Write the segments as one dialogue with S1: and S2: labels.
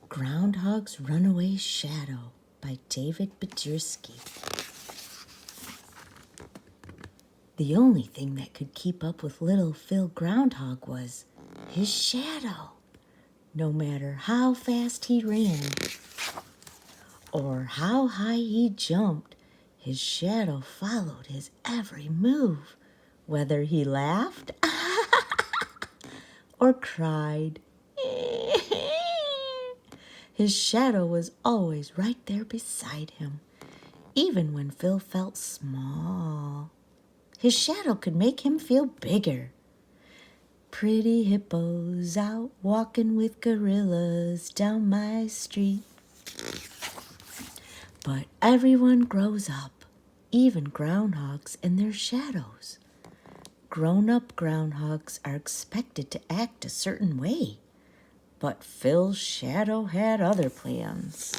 S1: Groundhog's Runaway Shadow by Biedrzycki. The only thing that could keep up with little Phil Groundhog was his shadow. No matter how fast he ran or how high he jumped, his shadow followed his every move, whether he laughed or cried. His shadow was always right there beside him, even when Phil felt small. His shadow could make him feel bigger. Pretty hippos out walking with gorillas down my street. But everyone grows up, even groundhogs and their shadows. Grown-up groundhogs are expected to act a certain way, but Phil's shadow had other plans.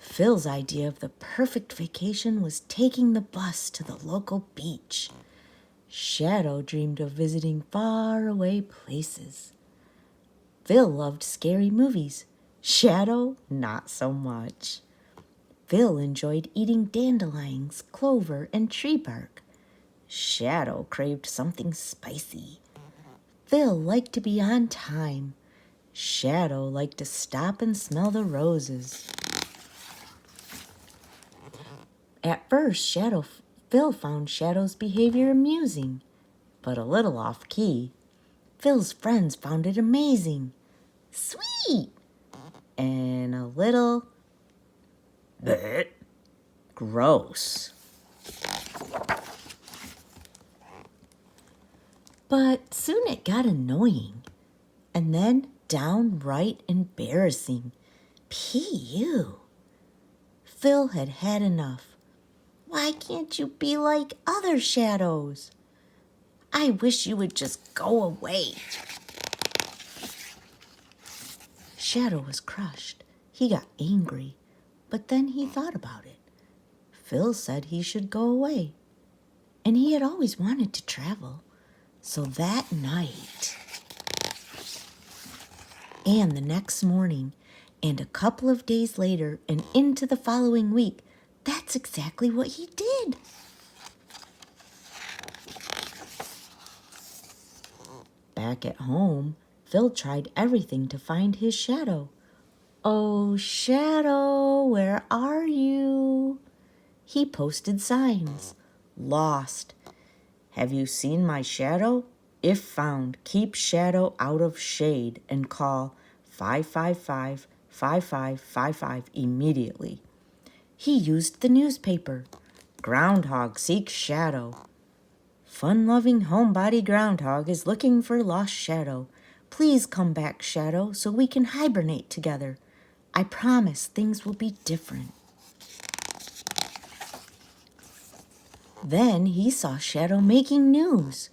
S1: Phil's idea of the perfect vacation was taking the bus to the local beach. Shadow dreamed of visiting faraway places. Phil loved scary movies. Shadow, not so much. Phil enjoyed eating dandelions, clover, and tree bark. Shadow craved something spicy. Phil liked to be on time. Shadow liked to stop and smell the roses. At first, Phil found Shadow's behavior amusing, but a little off-key. Phil's friends found it amazing, sweet, and a little gross. But soon it got annoying, and then downright embarrassing. P.U. Phil had had enough. Why can't you be like other shadows? I wish you would just go away. Shadow was crushed. He got angry, but then he thought about it. Phil said he should go away, and he had always wanted to travel. So that night, and the next morning, and a couple of days later, and into the following week, that's exactly what he did. Back at home, Phil tried everything to find his shadow. Oh, shadow, where are you? He posted signs. Lost. Have you seen my shadow? If found, keep shadow out of shade and call 555-5555 immediately. He used the newspaper. Groundhog seeks shadow. Fun-loving homebody groundhog is looking for lost shadow. Please come back, shadow, so we can hibernate together. I promise things will be different. Then he saw Shadow making news.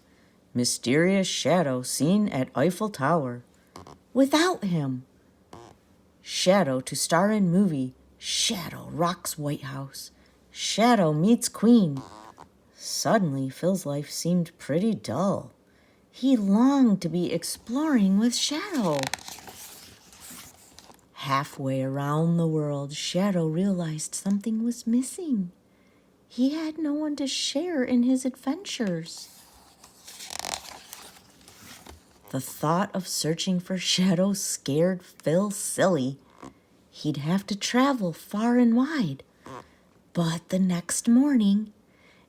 S1: Mysterious shadow seen at Eiffel Tower. Without him. Shadow to star in movie. Shadow rocks White House. Shadow meets Queen. Suddenly, Phil's life seemed pretty dull. He longed to be exploring with Shadow. Halfway around the world, Shadow realized something was missing. He had no one to share in his adventures. The thought of searching for Shadow scared Phil silly. He'd have to travel far and wide. But the next morning,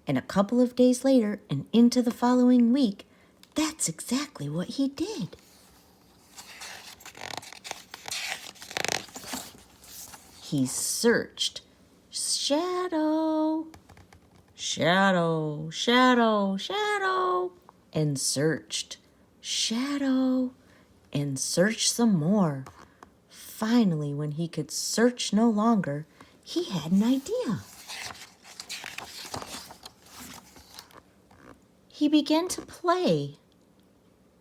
S1: and a couple of days later, and into the following week, that's exactly what he did. He searched. Shadow, shadow, shadow, shadow, and searched. Shadow, and searched some more. Finally, when he could search no longer, he had an idea. He began to play,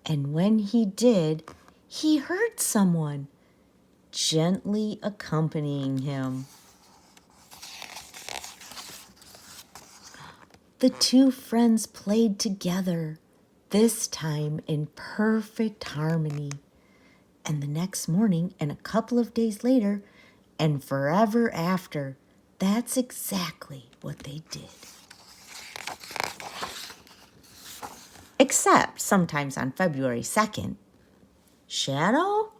S1: and when he did, he heard someone gently accompanying him. The two friends played together, this time in perfect harmony. and the next morning, and a couple of days later, and forever after. That's exactly what they did. Except sometimes on February 2nd, Shadow